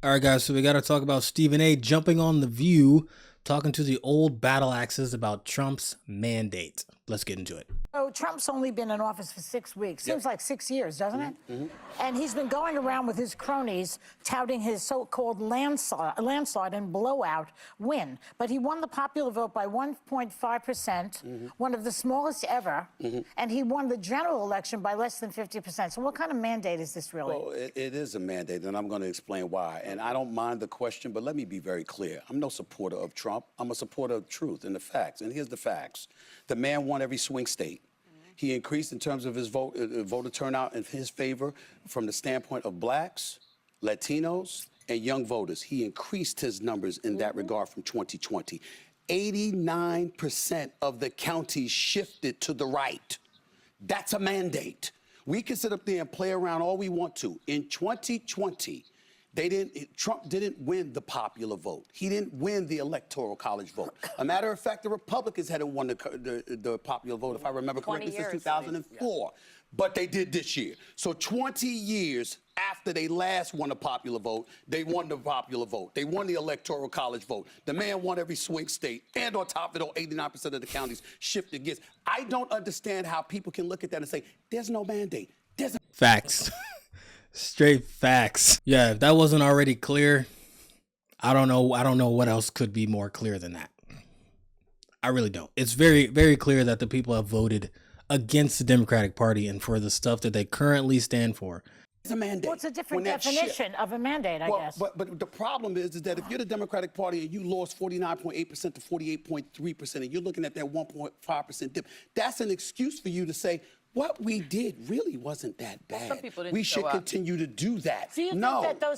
All right, guys, so we got to talk about Stephen A. jumping on The View, talking to the old battle axes about Trump's mandate. Let's get into it. So Trump's only been in office for 6 weeks. Seems like 6 years, doesn't it? And he's been going around with his cronies touting his so-called landslide and blowout win. But he won the popular vote by 1.5%, one of the smallest ever, and he won the general election by less than 50%. So what kind of mandate is this really? Well, it is a mandate, and I'm going to explain why. And I don't mind the question, but let me be very clear. I'm no supporter of Trump. I'm a supporter of truth and the facts. And here's the facts. The man won every swing state. He increased in terms of his voter turnout in his favor from the standpoint of blacks, Latinos, and young voters. He increased his numbers in that regard from 2020. 89% of the counties shifted to the right. That's a mandate. We can sit up there and play around all we want to. In 2020, Trump didn't win the popular vote. He didn't win the electoral college vote. A matter of fact, the Republicans hadn't won the popular vote, if I remember correctly, since 2004. But they did this year. So 20 years after they last won the popular vote, they won the popular vote. They won the electoral college vote. The man won every swing state. And on top of it all, 89% of the counties shifted gears. I don't understand how people can look at that and say, there's no mandate. Facts. Straight facts. Yeah, if that wasn't already clear, I don't know what else could be more clear than that. I really don't. It's very, very clear that the people have voted against the Democratic Party and for the stuff that they currently stand for. It's a mandate. Well, it's a different definition of a mandate, I guess. But the problem is that if you're the Democratic Party and you lost 49.8% to 48.3%, and you're looking at that 1.5% dip, that's an excuse for you to say, what we did really wasn't that bad. Some people didn't we should continue to do that.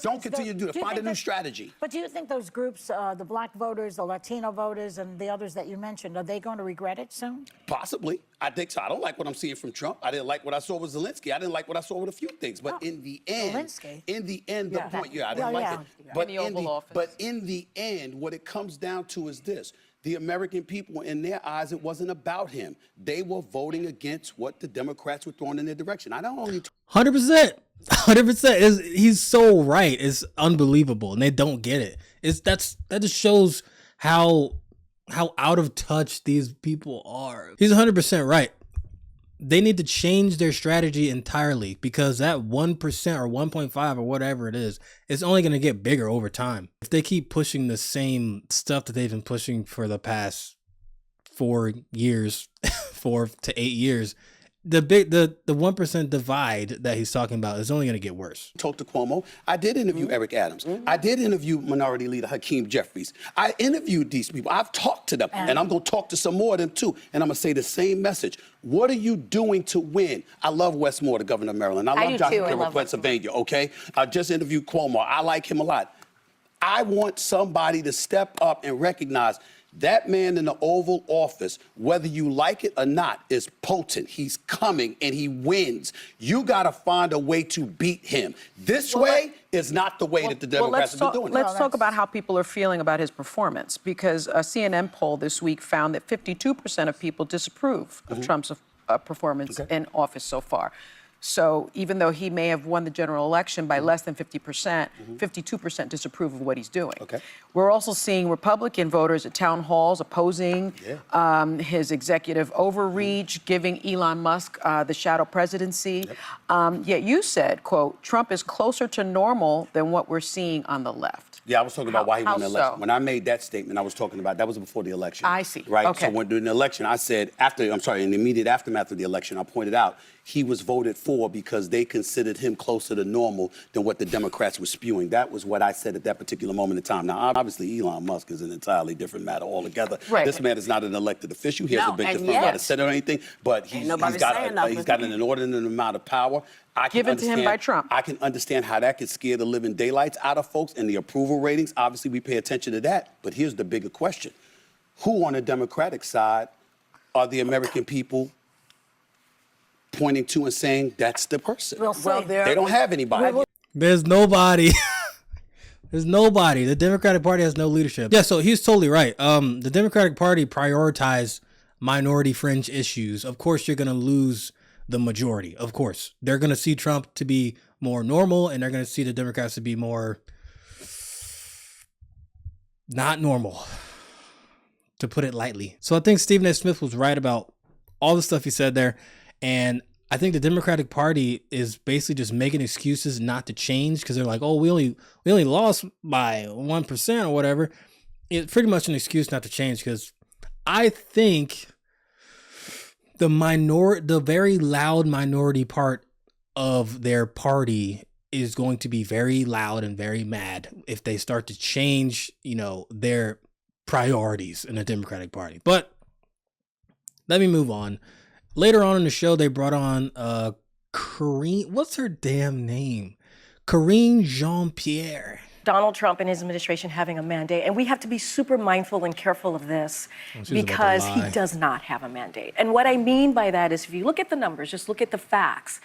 Don't continue to do that. Find a new strategy. But do you think those groups, the black voters, the Latino voters, and the others that you mentioned, are they going to regret it soon? Possibly. I think so. I don't like what I'm seeing from Trump. I didn't like what I saw with Zelensky. I didn't like what I saw with a few things. But in the end, Zelensky? The point, I didn't like it. But in the Oval Office. But in the end, what it comes down to is this. The American people, in their eyes, it wasn't about him. They were voting against what the Democrats were throwing in their direction. I don't only 100%. 100%. He's so right. It's unbelievable, and they don't get it. That just shows how out of touch these people are. He's 100% right. They need to change their strategy entirely, because that 1% or 1.5 or whatever it is only going to get bigger over time. If they keep pushing the same stuff that they've been pushing for the past 4 years, 4 to 8 years, the 1% divide that he's talking about is only going to get worse. Talked to Cuomo. I did interview Eric Adams. I did interview Minority Leader Hakeem Jeffries. I interviewed these people. I've talked to them, and I'm going to talk to some more of them too. And I'm going to say the same message. What are you doing to win? I love Wes Moore, the governor of Maryland. I love John Kerry of Pennsylvania. Okay, I just interviewed Cuomo. I like him a lot. I want somebody to step up and recognize that man in the Oval Office, whether you like it or not, is potent. He's coming and he wins. You got to find a way to beat him. This way is not the way that the Democrats have been doing it. Let's talk about how people are feeling about his performance, because a CNN poll this week found that 52% of people disapprove of Trump's performance in office so far. So even though he may have won the general election by less than 50%, 52% disapprove of what he's doing. We're also seeing Republican voters at town halls opposing his executive overreach, giving Elon Musk the shadow presidency. Yet you said, quote, Trump is closer to normal than what we're seeing on the left. Yeah, I was talking about why he won the election. So? When I made that statement, I was talking about, that was before the election. I see. Right? Okay. So when during the election, I said, in the immediate aftermath of the election, I pointed out he was voted for because they considered him closer to normal than what the Democrats were spewing. That was what I said at that particular moment in time. Now, obviously, Elon Musk is an entirely different matter altogether. This man is not an elected official. He hasn't been confirmed by the Senate or anything, but he's got an inordinate amount of power. Given to him by Trump. I can understand how that could scare the living daylights out of folks, and the approval ratings. Obviously, we pay attention to that. But here's the bigger question. Who on the Democratic side are the American people pointing to and saying that's the person? They don't have anybody. There's nobody. There's nobody. The Democratic Party has no leadership. Yeah, so he's totally right. The Democratic Party prioritized minority fringe issues. Of course, you're going to lose the majority. Of course, they're going to see Trump to be more normal, and they're going to see the Democrats to be more not normal, to put it lightly. So I think Stephen A. Smith was right about all the stuff he said there. And I think the Democratic Party is basically just making excuses not to change because they're like, oh, we only lost by 1% or whatever. It's pretty much an excuse not to change because I think the very loud minority part of their party is going to be very loud and very mad if they start to change, their priorities in the Democratic Party. But let me move on. Later on in the show, they brought on Karine. What's her damn name? Karine Jean-Pierre. Donald Trump and his administration having a mandate. And we have to be super mindful and careful of this because he does not have a mandate. And what I mean by that is if you look at the numbers, just look at the facts.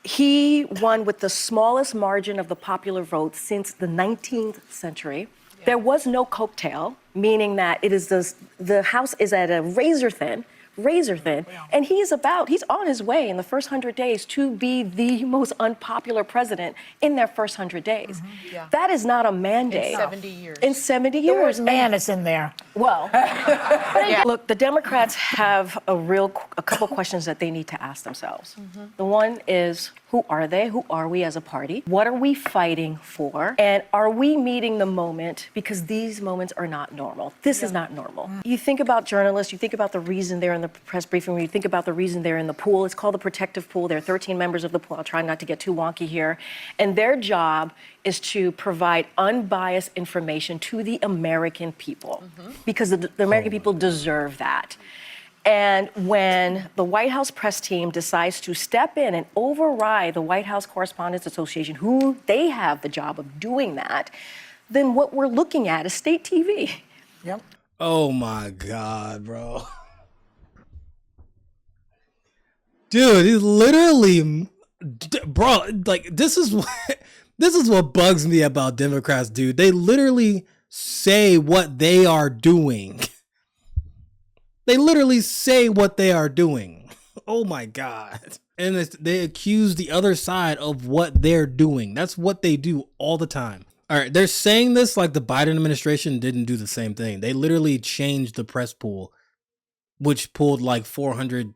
He won with the smallest margin of the popular vote since the 19th century. Yeah. There was no coattail, meaning that it is the House is at a razor thin, and he's on his way in the first 100 days to be the most unpopular president in their first 100 days. Mm-hmm. Yeah. That is not a mandate. In 70 years. In 70 years. The word man is in there. Well, yeah. Look, the Democrats have a couple questions that they need to ask themselves. Mm-hmm. The one is, who are they? Who are we as a party? What are we fighting for? And are we meeting the moment? Because these moments are not normal. This is not normal. You think about journalists, you think about the reason they're in the press briefing room, you think about the reason they're in the pool. It's called the protective pool. There are 13 members of the pool. I'll try not to get too wonky here. And their job is to provide unbiased information to the American people. Mm-hmm. Because the American people deserve that. And when the White House press team decides to step in and override the White House Correspondents Association, who they have the job of doing that, then what we're looking at is state TV. Yep. Oh my God, bro. Dude, he's literally, bro, like this is what bugs me about Democrats, dude. They literally say what they are doing. They literally say what they are doing. Oh my God. And they accuse the other side of what they're doing. That's what they do all the time. All right, they're saying this like the Biden administration didn't do the same thing. They literally changed the press pool, which pulled like 400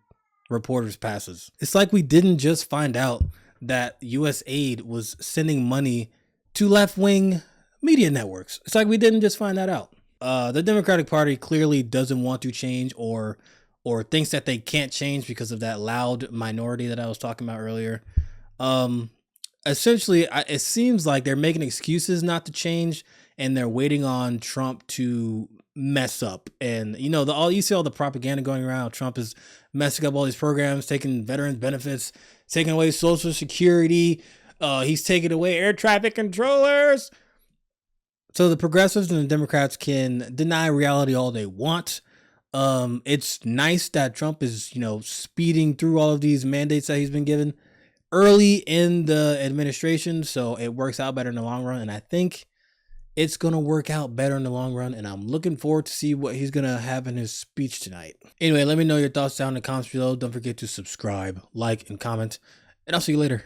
reporters' passes. It's like we didn't just find out that U.S. aid was sending money to left-wing media networks. It's like we didn't just find that out. The Democratic Party clearly doesn't want to change or thinks that they can't change because of that loud minority that I was talking about earlier. Essentially, it seems like they're making excuses not to change, and they're waiting on Trump to mess up. And you see all the propaganda going around. Trump is messing up all these programs, taking veterans benefits, taking away Social Security. He's taking away air traffic controllers. So the progressives and the Democrats can deny reality all they want. It's nice that Trump is, speeding through all of these mandates that he's been given early in the administration. So it works out better in the long run. And I think it's going to work out better in the long run. And I'm looking forward to see what he's going to have in his speech tonight. Anyway, let me know your thoughts down in the comments below. Don't forget to subscribe, like, and comment. And I'll see you later.